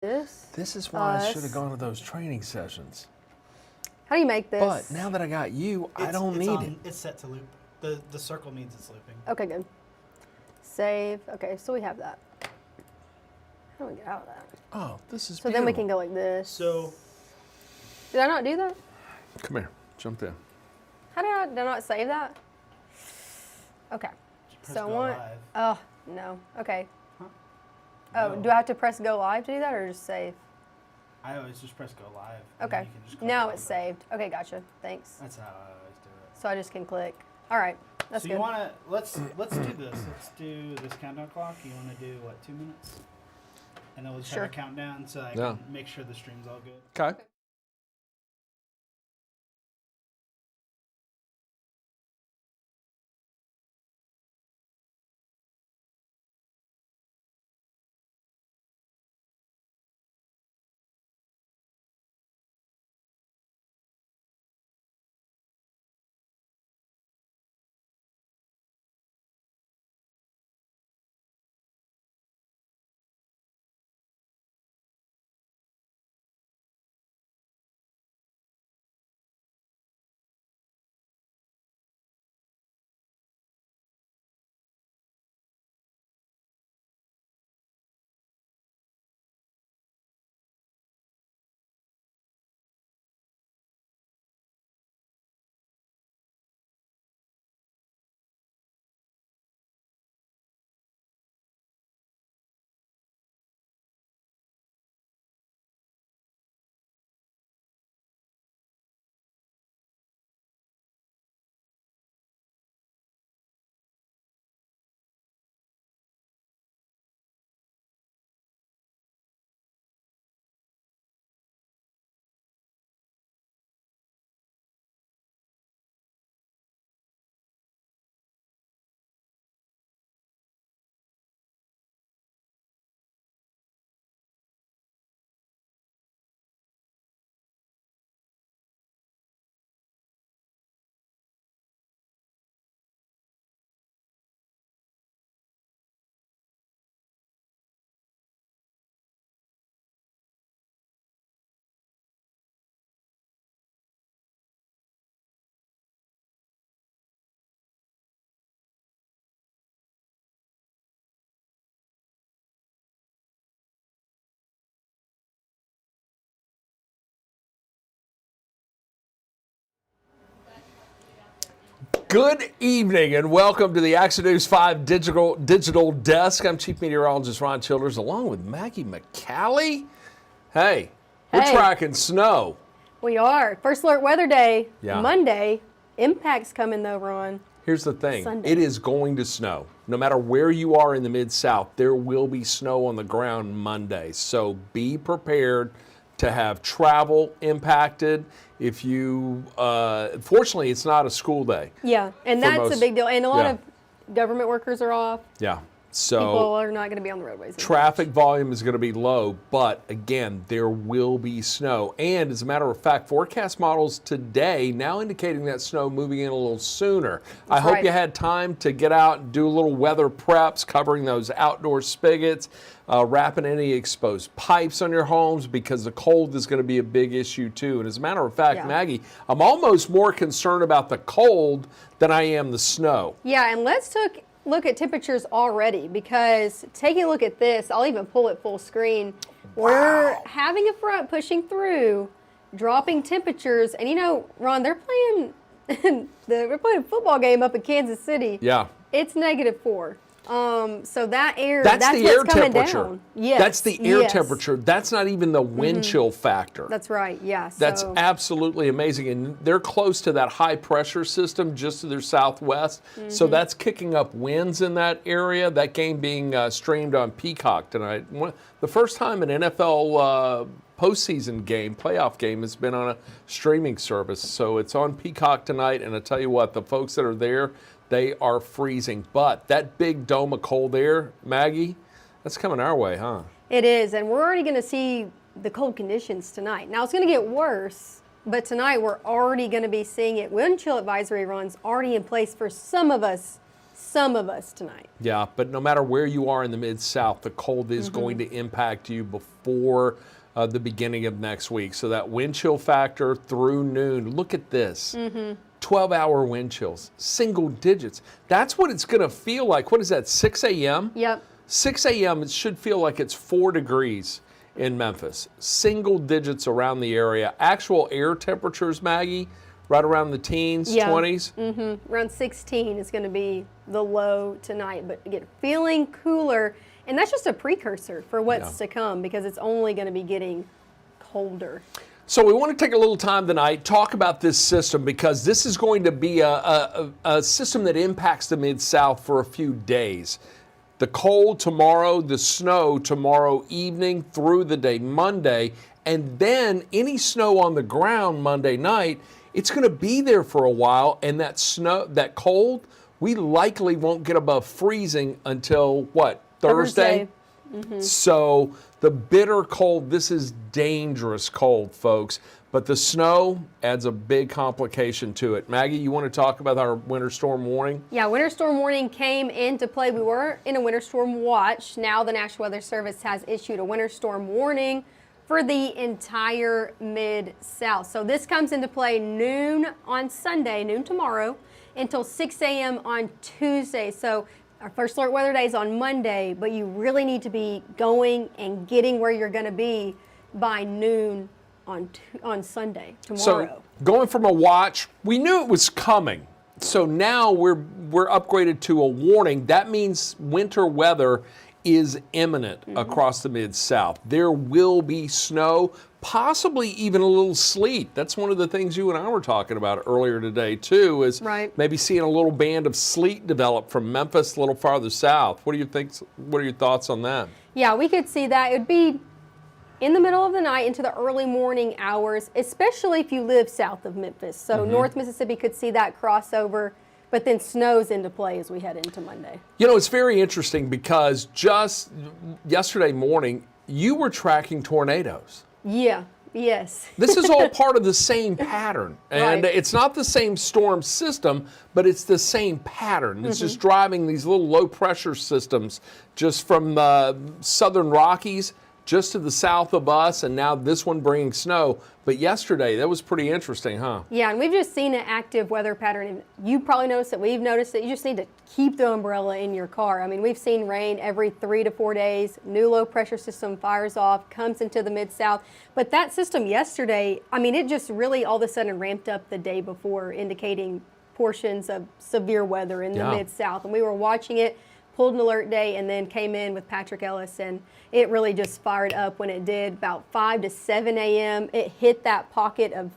This is why I should have gone to those training sessions. How do you make this? But now that I got you, I don't need it. It's set to loop. The circle means it's looping. Okay, good. Save. Okay, so we have that. How do we get out of that? Oh, this is So then we can go like this. So, did I not do that? Come here, jump in. How did I not save that? Okay. So I want. live. Oh no. Okay. Huh? Oh, No. do I have to press go live to do that, or just save? I always just press go live. and then Okay. you can just click Now on it's the- saved. Okay, gotcha. Thanks. That's how I always do it. So I just can click. All right. That's So good. you wanna let's do this. Let's do this countdown clock. You wanna do what, 2 minutes? And then we'll just Sure. have a countdown so I Yeah. can make sure the stream's all good. Okay. Good evening and welcome to the Action News 5 Digital Desk. I'm Chief Meteorologist Ron Childers along with Maggie McCallie. Hey, we're Hey. tracking snow. We are. First alert weather day. Yeah. Monday. Impact's coming though, Ron. Here's the thing. Sunday. It is going to snow. No matter where you are in the Mid-South, there will be snow on the ground Monday. So be prepared to have travel impacted. If you, fortunately, it's not a school day. Yeah, and For that's most- a big deal. And a lot yeah. of government workers are off. Yeah. People So are not going to be on the roadways. as traffic volume is going to be low, but again, there will be snow. And as a matter of fact, forecast models today now indicating that snow moving in a little sooner. I hope right. you had time to get out and do a little weather preps, covering those outdoor spigots, wrapping any exposed pipes on your homes, because the cold is going to be a big issue too. And as a matter of fact, Yeah. Maggie, I'm almost more concerned about the cold than I am the snow. Yeah, and let's look at temperatures already, because taking a look at this, I'll even pull it full screen. We're having a front pushing through, dropping temperatures, and you know, Ron, they're playing we're playing a football game up in Kansas City. Yeah. It's -4. So that air, That's the what's air coming temperature. down. Yes. That's the air yes. temperature. That's not even the wind chill factor. That's right. Yeah. That's so, absolutely amazing. And they're close to that high pressure system just to their southwest. So that's kicking up winds in that area. That game being streamed on Peacock tonight. The first time an NFL postseason game, playoff game, has been on a streaming service. So it's on Peacock tonight. And I tell you what, the folks that are there, they are freezing. But that big dome of cold air, Maggie, that's coming our way, huh? It is, and we're already going to see the cold conditions tonight. Now it's going to get worse, but tonight we're already going to be seeing it. Wind chill advisory runs already in place for some of us some of us tonight. Yeah, but no matter where you are in the Mid-South, the cold is going to impact you before the beginning of next week. So that wind chill factor through noon, look at this. 12-hour wind chills, single digits. That's what it's going to feel like. What is that, 6 a.m.? Yep. 6 a.m., it should feel like it's 4 degrees in Memphis. Single digits around the area. Actual air temperatures, Maggie, right around the teens, 20s. Around 16 is going to be the low tonight, but again, feeling cooler. And that's just a precursor for what's to come because it's only going to be getting colder. So we want to take a little time tonight, talk about this system because this is going to be a system that impacts the Mid-South for a few days. The cold tomorrow, the snow tomorrow evening through the day Monday, and then any snow on the ground Monday night, it's going to be there for a while, and that snow, that cold, we likely won't get above freezing until what, Thursday? So the bitter cold, this is dangerous cold, folks. But the snow adds a big complication to it. Maggie, you want to talk about our winter storm warning? Yeah, winter storm warning came into play. We were in a winter storm watch. Now the National Weather Service has issued a winter storm warning for the entire Mid-South. So this comes into play noon on Sunday, noon tomorrow, until 6 a.m. on Tuesday. So our first alert weather day is on Monday, but you really need to be going and getting where you're going to be by noon on Sunday, tomorrow. So going from a watch, we knew it was coming. So now we're upgraded to a warning. That means winter weather is imminent across the Mid-South. There will be snow, possibly even a little sleet. That's one of the things you and I were talking about earlier today too, is maybe seeing a little band of sleet develop from Memphis a little farther south. What do you think? What are your thoughts on that? Yeah, we could see that. It would be in the middle of the night into the early morning hours, especially if you live south of Memphis. So North Mississippi could see that crossover, but then snow's into play as we head into Monday. You know, it's very interesting because just yesterday morning, you were tracking tornadoes. Yeah, yes. This is all part of the same pattern. And it's not the same storm system, but it's the same pattern. It's just driving these little low pressure systems just from the southern Rockies just to the south of us, and now this one bringing snow. But yesterday, that was pretty interesting, huh? Yeah, and we've just seen an active weather pattern. And you probably noticed it. We've noticed that you just need to keep the umbrella in your car. I mean, we've seen rain every 3 to 4 days. New low pressure system fires off, comes into the Mid-South. But that system yesterday, I mean, it just really all of a sudden ramped up the day before, indicating portions of severe weather in the Mid-South. And we were watching it, pulled an alert day, and then came in with Patrick Ellis, and it really just fired up when it did. About 5 to 7 a.m., it hit that pocket of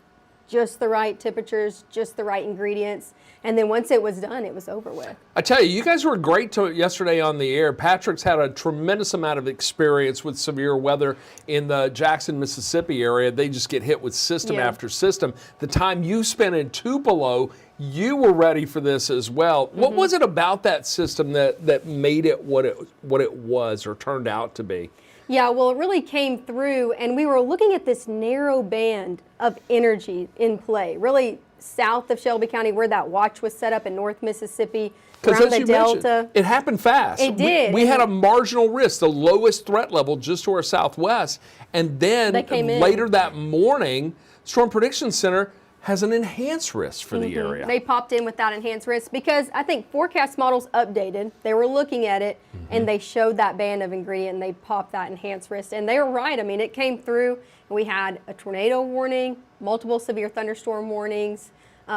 just the right temperatures, just the right ingredients, and then once it was done, it was over with. I tell you, you guys were great yesterday on the air. Patrick's had a tremendous amount of experience with severe weather in the Jackson, Mississippi area. They just get hit with system after system. The time you spent in Tupelo, you were ready for this as well. What was it about that system that made it what it was or turned out to be? Yeah, well, it really came through, and we were looking at this narrow band of energy in play, really south of Shelby County, where that watch was set up in North Mississippi, around the Delta. It happened fast. It did. We had a marginal risk, the lowest threat level just to our southwest, and then later that morning, Storm Prediction Center has an enhanced risk for the area. They popped in with that enhanced risk because I think forecast models updated. They were looking at it and they showed that band of ingredient and they popped that enhanced risk. And they were right. I mean, it came through. We had a tornado warning, multiple severe thunderstorm warnings,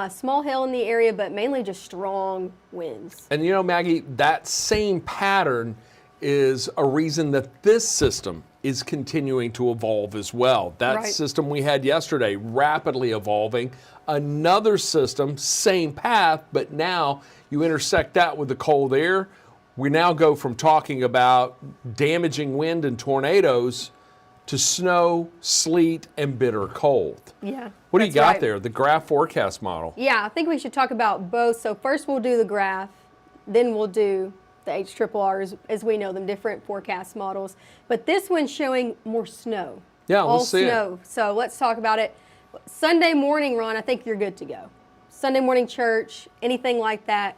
small hail in the area, but mainly just strong winds. And you know, Maggie, that same pattern is a reason that this system is continuing to evolve as well. That system we had yesterday, rapidly evolving. Another system, same path, but now you intersect that with the cold air. We now go from talking about damaging wind and tornadoes to snow, sleet, and bitter cold. Yeah. What do you got there? The graph forecast model. Yeah, I think we should talk about both. So first we'll do the graph, then we'll do the HRRRs as we know them, different forecast models. But this one's showing more snow. Yeah, all we'll see snow. So let's talk about it. Sunday morning, Ron, I think you're good to go. Sunday morning church, anything like that,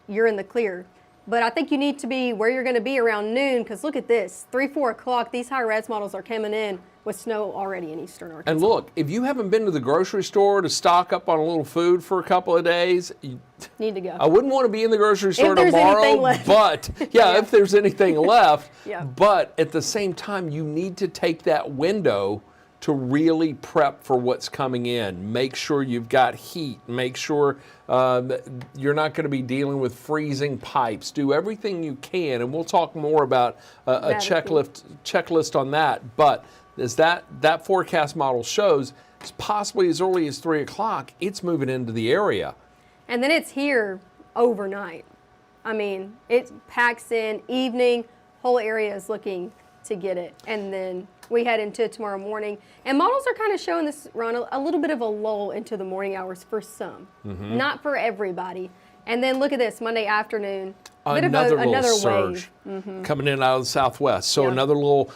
you're in the clear. But I think you need to be where you're going to be around noon, because look at this, 3, 4 o'clock, these high-res models are coming in with snow already in eastern Arkansas. And look, if you haven't been to the grocery store to stock up on a little food for a couple of days, Need to go. I wouldn't want to be in the grocery store there's anything tomorrow, left. but if there's anything left. Yeah. But at the same time, you need to take that window to really prep for what's coming in. Make sure you've got heat. Make sure that you're not going to be dealing with freezing pipes. Do everything you can, and we'll talk more about a checklist on that. But as that forecast model shows, it's possibly as early as 3 o'clock, it's moving into the area. And then it's here overnight. I mean, it packs in evening, whole area is looking to get it. And then we head into tomorrow morning. And models are kind of showing this, Ron, a little bit of a lull into the morning hours for some, not for everybody. And then look at this, Monday afternoon, Another little another surge wave. coming in out of the southwest. So Yeah. another little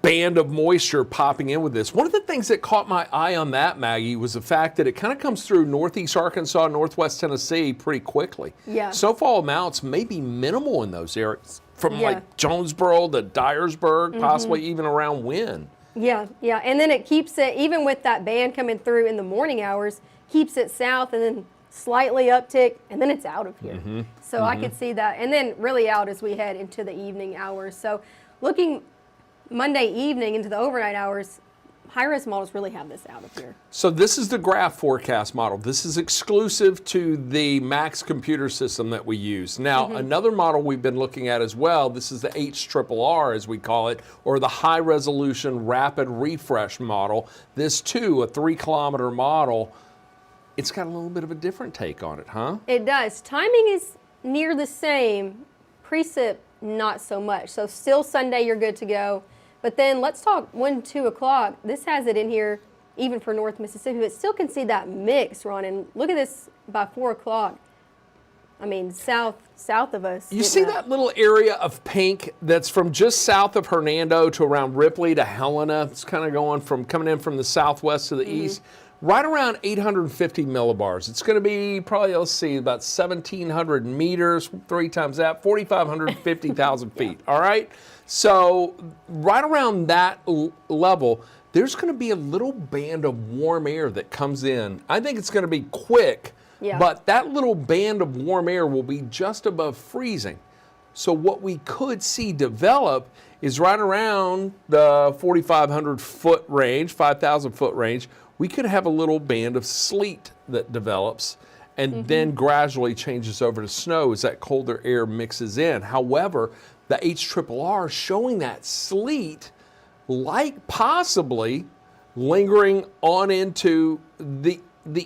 band of moisture popping in with this. One of the things that caught my eye on that, Maggie, was the fact that it kind of comes through northeast Arkansas, northwest Tennessee pretty quickly. Yeah. Snowfall amounts may be minimal in those areas, from Yeah. like Jonesboro to Dyersburg, possibly even around Wynn. Yeah, yeah. And then it keeps it, even with that band coming through in the morning hours, keeps it south and then slightly uptick, and then it's out of here. So I could see that. And then really out as we head into the evening hours. So looking Monday evening into the overnight hours, high-res models really have this out of here. So this is the graph forecast model. This is exclusive to the Max computer system that we use. Now, another model we've been looking at as well, this is the HRRR as we call it, or the high resolution rapid refresh model. This too, a 3-kilometer model. It's got a little bit of a different take on it, huh? It does. Timing is near the same. Precip, not so much. So still Sunday, you're good to go. But then let's talk 1, 2 o'clock. This has it in here even for North Mississippi, but still can see that mix, Ron. And look at this by 4 o'clock. I mean, south of us. You see that little area of pink that's from just south of Hernando to around Ripley to Helena? It's kind of going from coming in from the southwest to the east. Right around 850 millibars. It's going to be probably, let's see, about 1,700 meters, 3 times that, 4,500, 50,000 feet. All right? So right around that level, there's going to be a little band of warm air that comes in. I think it's going to be quick, but that little band of warm air will be just above freezing. So what we could see develop is right around the 4,500 foot range, 5,000 foot range. We could have a little band of sleet that develops and then gradually changes over to snow as that colder air mixes in. However, the HRRR showing that sleet, like possibly lingering on into the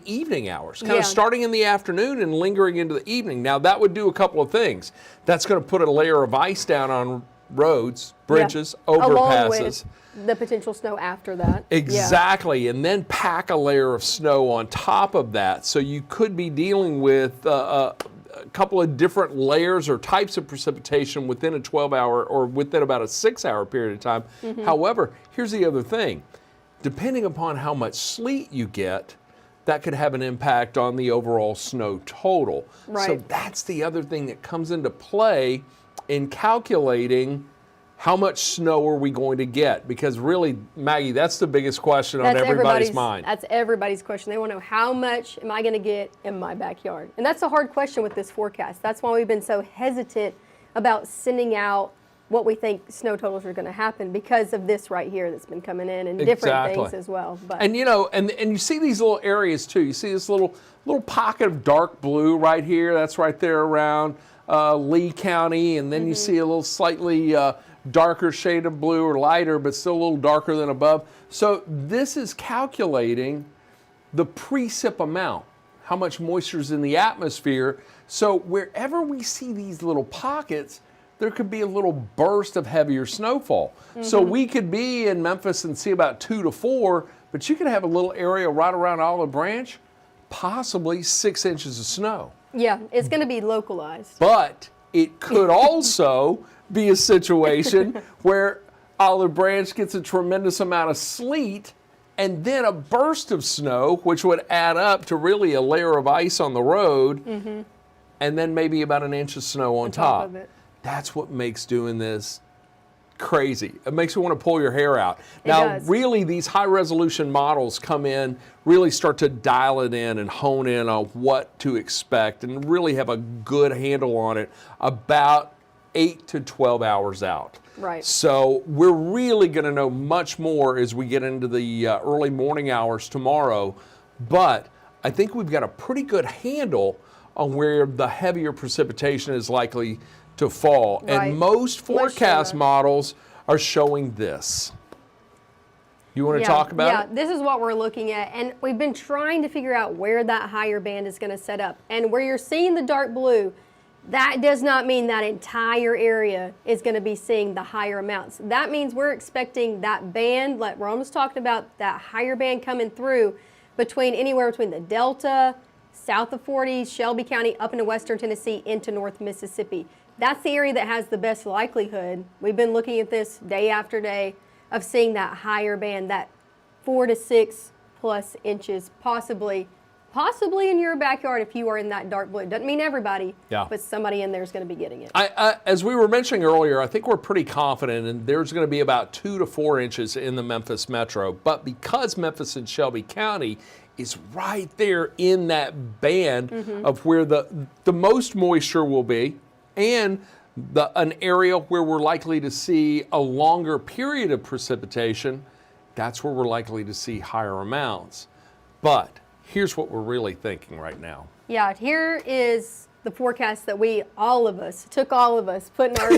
evening hours, kind of starting in the afternoon and lingering into the evening. Now that would do a couple of things. That's going to put a layer of ice down on roads, bridges, overpasses. Along with the potential snow after that. Exactly, and then pack a layer of snow on top of that. So you could be dealing with a couple of different layers or types of precipitation within a 12-hour or within about a 6-hour period of time. However, here's the other thing. Depending upon how much sleet you get, that could have an impact on the overall snow total. Right. So that's the other thing that comes into play in calculating how much snow are we going to get? Because really, Maggie, that's the biggest question on everybody's mind. That's everybody's question. They want to know, how much am I going to get in my backyard? And that's a hard question with this forecast. That's why we've been so hesitant about sending out what we think snow totals are going to happen, because of this right here that's been coming in and different things as well. But and you know, and you see these little areas too. You see this little pocket of dark blue right here. That's right there around Lee County, and then you see a little slightly darker shade of blue or lighter, but still a little darker than above. So this is calculating the precip amount, how much moisture is in the atmosphere. So wherever we see these little pockets, there could be a little burst of heavier snowfall. So we could be in Memphis and see about 2 to 4, but you could have a little area right around Olive Branch, possibly 6 inches of snow. yeah, it's going to be localized. But it could also be a situation where Olive Branch gets a tremendous amount of sleet and then a burst of snow, which would add up to really a layer of ice on the road. and then maybe about an inch of snow on top top. of it. That's what makes doing this crazy. It makes you want to pull your hair out. Now, does. really, these high-resolution models come in, really start to dial it in and hone in on what to expect and really have a good handle on it about 8 to 12 hours out. Right. So we're really going to know much more as we get into the early morning hours tomorrow, but I think we've got a pretty good handle on where the heavier precipitation is likely to fall. Right. And most Let's forecast show that. models are showing this. You want to Yeah, talk about yeah, it? this is what we're looking at. And we've been trying to figure out where that higher band is going to set up. And where you're seeing the dark blue, that does not mean that entire area is going to be seeing the higher amounts. That means we're expecting that band, like Ron was talking about, that higher band coming through anywhere between the Delta, south of 40, Shelby County, up into western Tennessee, into North Mississippi. That's the area that has the best likelihood. We've been looking at this day after day of seeing that higher band, that 4 to 6 plus inches, possibly in your backyard if you are in that dark blue. Doesn't mean everybody, Yeah. but somebody in there is going to be getting it. As we were mentioning earlier, I think we're pretty confident, and there's going to be about 2 to 4 inches in the Memphis metro. But because Memphis and Shelby County is right there in that band of where the most moisture will be, and an area where we're likely to see a longer period of precipitation, that's where we're likely to see higher amounts. But here's what we're really thinking right now. Yeah, here is the forecast that took all of us, put our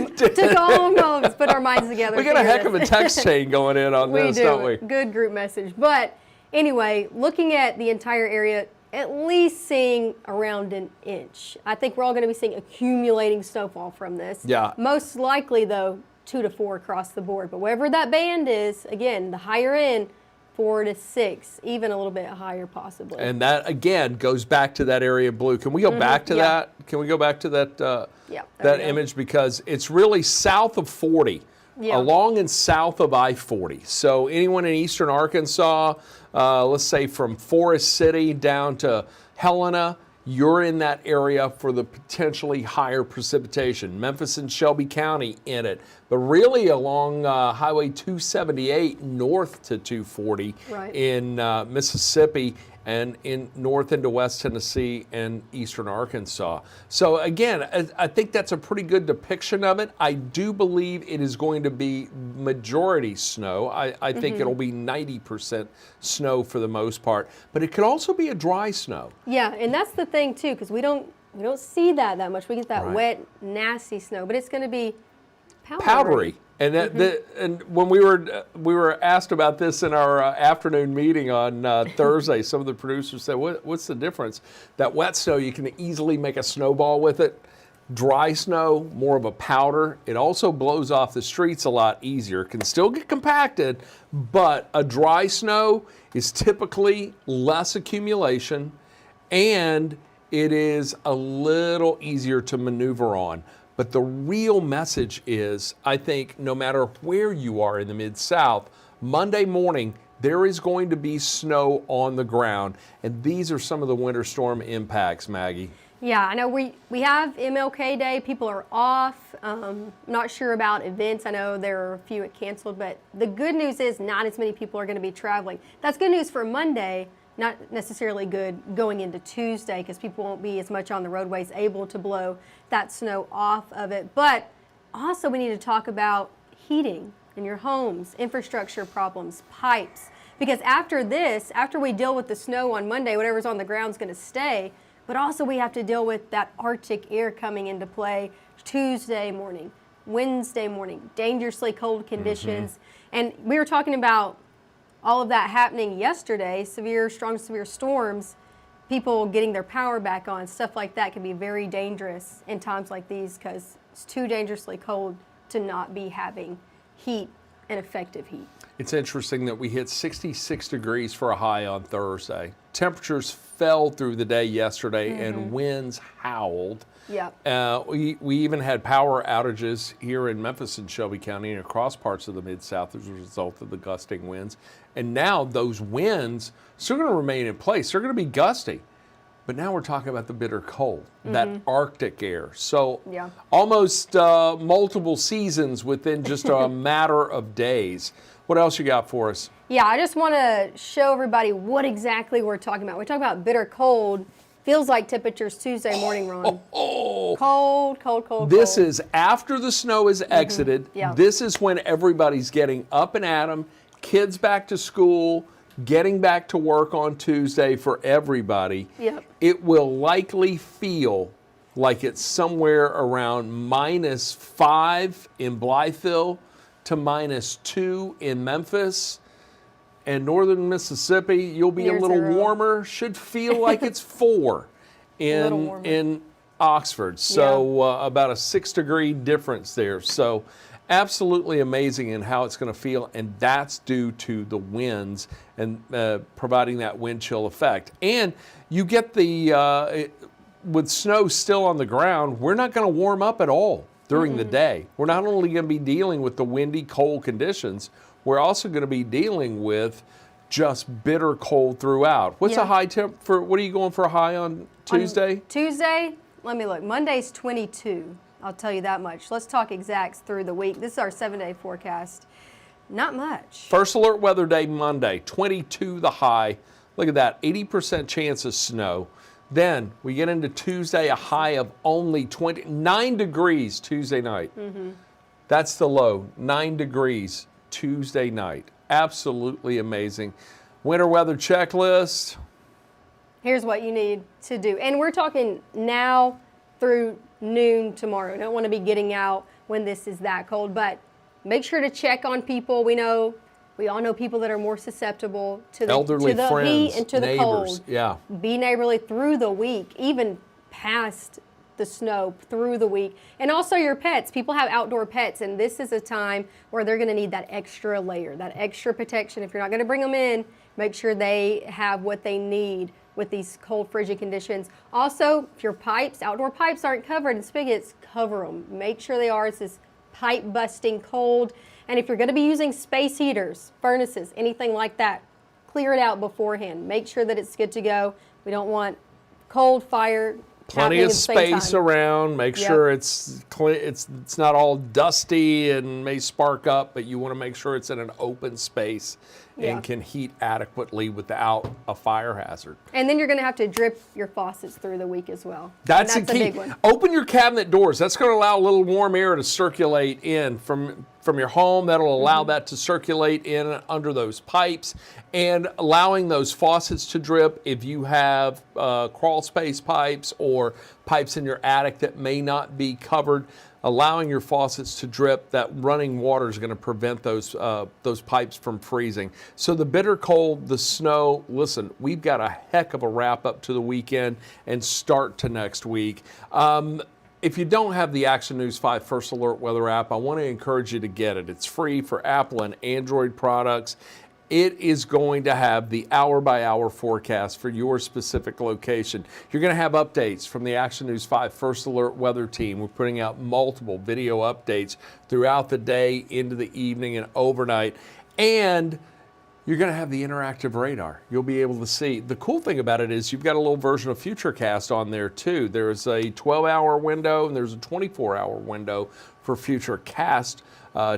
minds together. We got a heck of a text chain going in on We this, do. don't we? Good group message. But anyway, looking at the entire area, at least seeing around an inch. I think we're all going to be seeing accumulating snowfall from this. Yeah. Most likely, though, 2 to 4 across the board. But wherever that band is, again, the higher end, 4 to 6, even a little bit higher possibly. And that, again, goes back to that area of blue. Can we go back to yeah. that? Can we go back to that, Yeah, there that we go. image? Because it's really south of 40, Yeah. along and south of I-40. So anyone in eastern Arkansas, let's say from Forest City down to Helena, you're in that area for the potentially higher precipitation. Memphis and Shelby County in it, but really along Highway 278 north to 240 Right. in Mississippi and in north into West Tennessee and eastern Arkansas. So again, I think that's a pretty good depiction of it. I do believe it is going to be majority snow. I think it'll be 90% snow for the most part, but it could also be a dry snow. Yeah, and that's the thing too, because we don't see that much. We get that Right. wet, nasty snow, but it's going to be Powdery. And and when we were asked about this in our afternoon meeting on Thursday, some of the producers said, "What's the difference? That wet snow, you can easily make a snowball with it. Dry snow, more of a powder. It also blows off the streets a lot easier. Can still get compacted, but a dry snow is typically less accumulation, and it is a little easier to maneuver on." But the real message is, I think, no matter where you are in the Mid-South, Monday morning, there is going to be snow on the ground. And these are some of the winter storm impacts, Maggie. Yeah, I know we have MLK Day. People are off. Not sure about events. I know there are a few that canceled, but the good news is not as many people are going to be traveling. That's good news for Monday, not necessarily good going into Tuesday because people won't be as much on the roadways able to blow that snow off of it. But also we need to talk about heating in your homes, infrastructure problems, pipes. Because after we deal with the snow on Monday, whatever's on the ground is going to stay. But also we have to deal with that Arctic air coming into play Tuesday morning, Wednesday morning, dangerously cold conditions. And we were talking about all of that happening yesterday, strong severe storms, people getting their power back on, stuff like that can be very dangerous in times like these because it's too dangerously cold to not be having heat and effective heat. It's interesting that we hit 66 degrees for a high on Thursday. Temperatures fell through the day yesterday and winds howled. Yep. We even had power outages here in Memphis and Shelby County and across parts of the Mid-South as a result of the gusting winds. And now those winds still going to remain in place. They're going to be gusty. But now we're talking about the bitter cold, that Arctic air. So Yeah. almost multiple seasons within just a matter of days. What else you got for us? Yeah, I just want to show everybody what exactly we're talking about. We're talking about bitter cold. Feels like temperatures Tuesday morning, Ron. Oh, Cold, cold, cold, this cold. is after the snow is exited. Yeah. This is when everybody's getting up and at 'em, kids back to school, getting back to work on Tuesday for everybody. Yep. It will likely feel like it's somewhere around -5 in Blytheville to -2 in Memphis. And northern Mississippi, you'll be Near a little 0. warmer. Should feel like it's 4 little warmer. in Oxford. So about a 6-degree difference there. So absolutely amazing in how it's going to feel, and that's due to the winds and providing that wind chill effect. And you get with snow still on the ground, we're not going to warm up at all during the day. We're not only going to be dealing with the windy, cold conditions, we're also going to be dealing with just bitter cold throughout. What's a Yeah. high temp for? What are you going for a high on Tuesday? Tuesday, let me look. Monday's 22. I'll tell you that much. Let's talk exacts through the week. This is our 7-day forecast. Not much. First alert weather day Monday, 22 the high. Look at that, 80% chance of snow. Then we get into Tuesday, a high of only 9 degrees Tuesday night. That's the low, 9 degrees Tuesday night. Absolutely amazing. Winter weather checklist. Here's what you need to do. And we're talking now through noon tomorrow. Don't want to be getting out when this is that cold, but make sure to check on people. We all know people that are more susceptible to the, Elderly to the friends, heat and to the neighbors. cold. Yeah. Be neighborly through the week, even past the snow through the week. And also your pets. People have outdoor pets, and this is a time where they're going to need that extra layer, that extra protection. If you're not going to bring them in, make sure they have what they need with these cold, frigid conditions. Also, if your pipes, outdoor pipes aren't covered in spigots, cover them. Make sure they are. It's this pipe busting cold. And if you're going to be using space heaters, furnaces, anything like that, clear it out beforehand. Make sure that it's good to go. We don't want cold fire. Plenty happening of at the same space time. around. Make Yep. sure it's not all dusty and may spark up, but you want to make sure it's in an open space Yeah. and can heat adequately without a fire hazard. And then you're going to have to drip your faucets through the week as well. That's and the key. a big one. Open your cabinet doors. That's going to allow a little warm air to circulate in from your home. That'll allow that to circulate in under those pipes, and allowing those faucets to drip. If you have crawl space pipes or pipes in your attic that may not be covered, allowing your faucets to drip, that running water is going to prevent those pipes from freezing. So the bitter cold, the snow, listen, we've got a heck of a wrap up to the weekend and start to next week. If you don't have the Action News 5 First Alert Weather app, I want to encourage you to get it. It's free for Apple and Android products. It is going to have the hour-by-hour forecast for your specific location. You're going to have updates from the Action News 5 First Alert Weather team. We're putting out multiple video updates throughout the day, into the evening, and overnight. And you're going to have the interactive radar. You'll be able to see. The cool thing about it is you've got a little version of Futurecast on there too. There's a 12-hour window and there's a 24-hour window for Futurecast,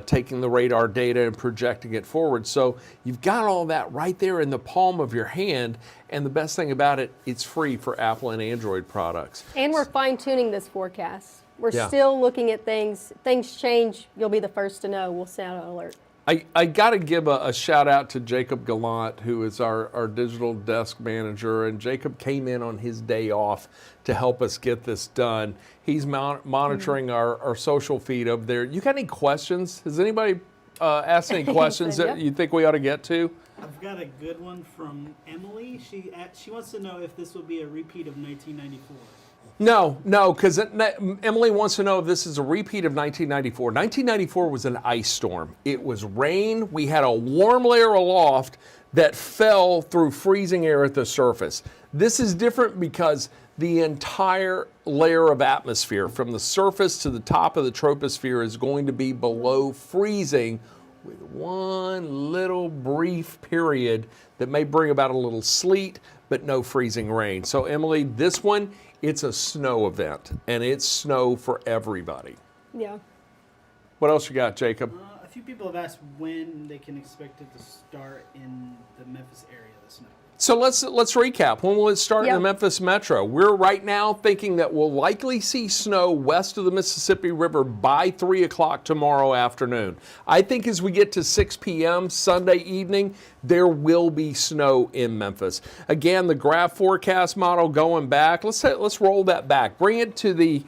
taking the radar data and projecting it forward. So you've got all that right there in the palm of your hand. And the best thing about it, it's free for Apple and Android products. And we're fine-tuning this forecast. We're Yeah. still looking at things. Things change. You'll be the first to know. We'll sound an alert. I got to give a shout out to Jacob Gallant, who is our digital desk manager. And Jacob came in on his day off to help us get this done. He's monitoring our social feed over there. You got any questions? Has anybody asked any questions Yep. that you think we ought to get to? I've got a good one from Emily. She wants to know if this will be a repeat of 1994. No, because Emily wants to know if this is a repeat of 1994. 1994 was an ice storm. It was rain. We had a warm layer aloft that fell through freezing air at the surface. This is different because the entire layer of atmosphere from the surface to the top of the troposphere is going to be below freezing with one little brief period that may bring about a little sleet, but no freezing rain. So Emily, this one, it's a snow event, and it's snow for everybody. Yeah. What else you got, Jacob? A few people have asked when they can expect it to start in the Memphis area, the snow. So let's recap. When will it start in Yeah. the Memphis metro? We're right now thinking that we'll likely see snow west of the Mississippi River by 3 o'clock tomorrow afternoon. I think as we get to 6 p.m. Sunday evening, there will be snow in Memphis. Again, the graph forecast model going back, let's roll that back. Bring it to the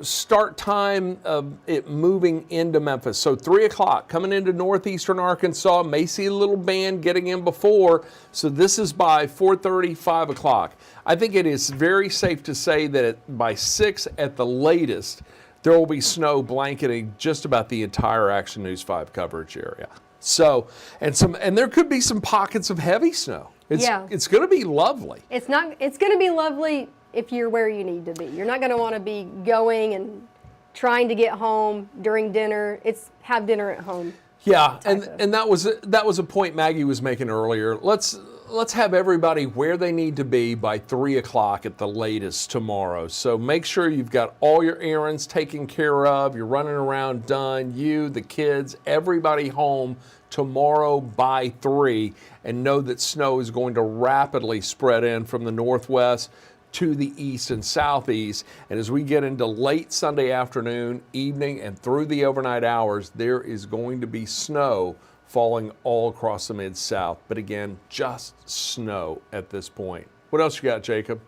start time of it moving into Memphis. So 3 o'clock coming into northeastern Arkansas, may see a little band getting in before. So this is by 4:30, 5 o'clock. I think it is very safe to say that by 6 at the latest, there will be snow blanketing just about the entire Action News 5 coverage area. So, and there could be some pockets of heavy snow. It's going to be lovely. It's going to be lovely if you're where you need to be. You're not going to want to be going and trying to get home during dinner. It's have dinner at home. Yeah, and that was a point Maggie was making earlier. Let's have everybody where they need to be by 3 o'clock at the latest tomorrow. So make sure you've got all your errands taken care of. You're running around done. You, the kids, everybody home tomorrow by 3, and know that snow is going to rapidly spread in from the northwest to the east and southeast. And as we get into late Sunday afternoon, evening, and through the overnight hours, there is going to be snow falling all across the Mid-South. But again, just snow at this point. What else you got, Jacob?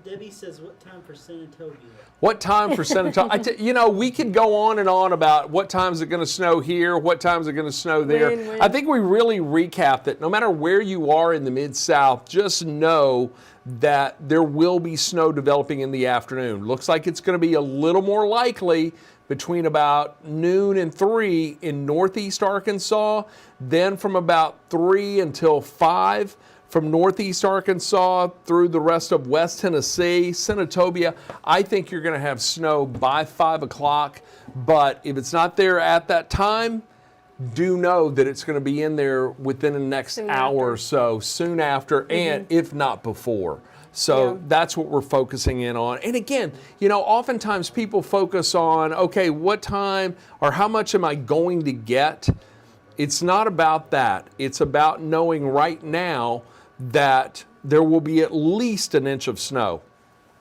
Debbie says, what time for Senatobia? What time for San Antonio? We could go on and on about what time is it going to snow here, what time is it going to snow there. When. I think we really recapped that no matter where you are in the Mid-South, just know that there will be snow developing in the afternoon. Looks like it's going to be a little more likely between about noon and 3 in northeast Arkansas, then from about 3 until 5 from northeast Arkansas through the rest of West Tennessee, Senatobia. I think you're going to have snow by 5 o'clock, but if it's not there at that time, do know that it's going to be in there within the next hour or so, soon after, and if not before. So that's what we're focusing in on. And again, oftentimes people focus on, okay, what time or how much am I going to get? It's not about that. It's about knowing right now that there will be at least an inch of snow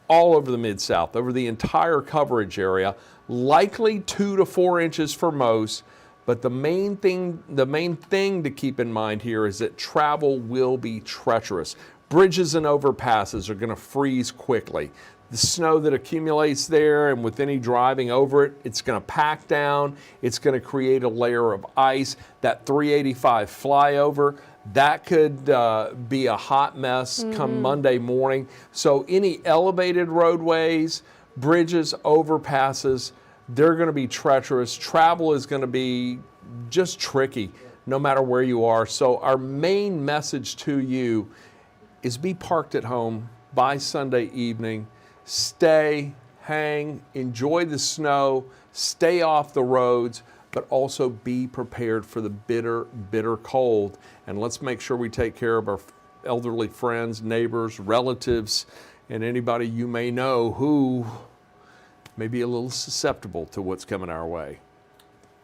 all over the Mid-South, over the entire coverage area, likely 2 to 4 inches for most. But the main thing to keep in mind here is that travel will be treacherous. Bridges and overpasses are going to freeze quickly. The snow that accumulates there, and with any driving over it, it's going to pack down. It's going to create a layer of ice. That 385 flyover, that could be a hot mess come Monday morning. So any elevated roadways, bridges, overpasses, they're going to be treacherous. Travel is going to be just tricky no matter where you are. So our main message to you is be parked at home by Sunday evening. Stay, hang, enjoy the snow, stay off the roads, but also be prepared for the bitter, bitter cold. And let's make sure we take care of our elderly friends, neighbors, relatives, and anybody you may know who may be a little susceptible to what's coming our way.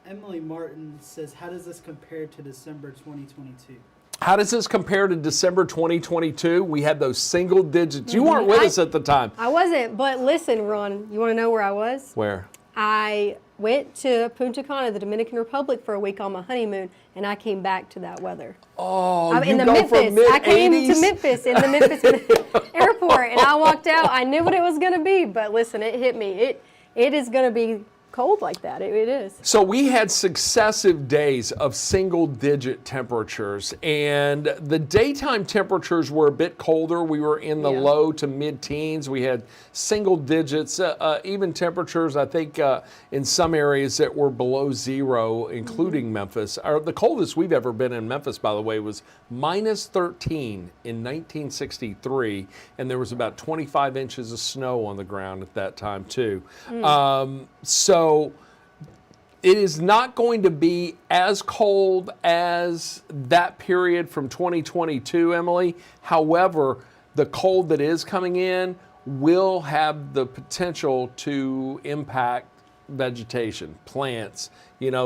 Emily Martin says, how does this compare to December 2022? How does this compare to December 2022? We had those single digits. You weren't with us at the time. I wasn't, but listen, Ron, you want to know where I was? Where? I went to Punta Cana, the Dominican Republic, for a week on my honeymoon, and I came back to that weather. Oh, I'm you in the go Memphis. from mid-80s? I came to Memphis in the Memphis airport, and I walked out. I knew what it was going to be, but listen, it hit me. It is going to be cold like that. It is. So we had successive days of single-digit temperatures, and the daytime temperatures were a bit colder. We were in the low to mid-teens. We had single digits, even temperatures, I think, in some areas that were below zero, including Memphis. The coldest we've ever been in Memphis, by the way, was minus 13 in 1963, and there was about 25 inches of snow on the ground at that time, too. So It is not going to be as cold as that period from 2022, Emily. However, the cold that is coming in will have the potential to impact vegetation, plants,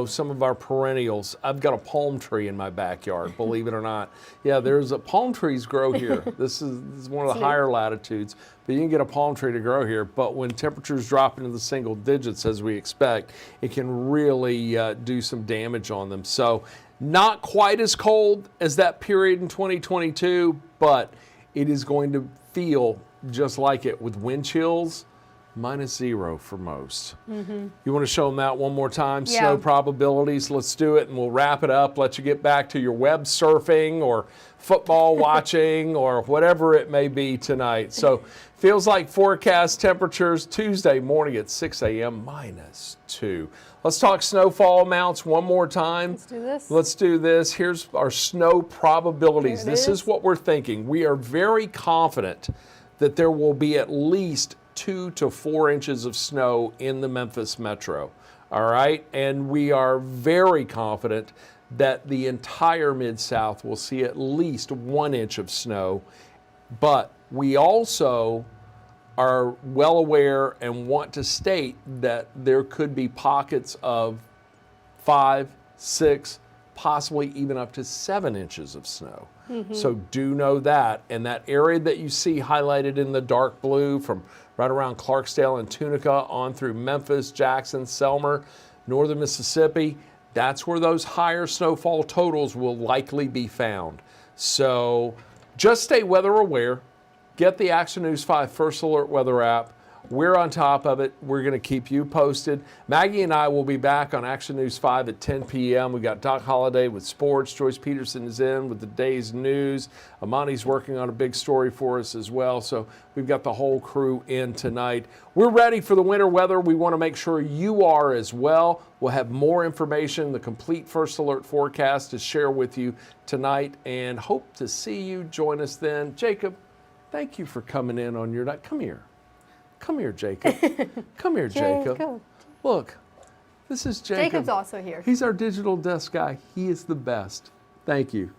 some of our perennials. I've got a palm tree in my backyard, believe it or not. Yeah, palm trees grow here. This is one of the higher latitudes, but you can get a palm tree to grow here. But when temperatures drop into the single digits, as we expect, it can really do some damage on them. So not quite as cold as that period in 2022, but it is going to feel just like it with wind chills. -0 for most. You want to show them that one more time? Yeah. Snow probabilities. Let's do it, and we'll wrap it up. Let you get back to your web surfing or football watching or whatever it may be tonight. So feels like forecast temperatures Tuesday morning at 6 a.m. -2. Let's talk snowfall amounts one more time. Let's do this. Let's do this. Here's our snow probabilities. There it This is. is what we're thinking. We are very confident that there will be at least 2 to 4 inches of snow in the Memphis metro. All right. And we are very confident that the entire Mid-South will see at least 1 inch of snow. But we also are well aware and want to state that there could be pockets of 5, 6, possibly even up to 7 inches of snow. So do know that. And that area that you see highlighted in the dark blue from right around Clarksdale and Tunica on through Memphis, Jackson, Selmer, northern Mississippi, that's where those higher snowfall totals will likely be found. So just stay weather aware. Get the Action News 5 First Alert Weather app. We're on top of it. We're going to keep you posted. Maggie and I will be back on Action News 5 at 10 p.m. We got Doc Holliday with sports. Joyce Peterson is in with the day's news. Amani's working on a big story for us as well. So we've got the whole crew in tonight. We're ready for the winter weather. We want to make sure you are as well. We'll have more information, the complete First Alert forecast to share with you tonight, and hope to see you. Join us then. Jacob, thank you for coming in on your night. Come here. Come here, Jacob. Come here, Jacob. Look, this is Jacob. Jacob's also here. He's our digital desk guy. He is the best. Thank you.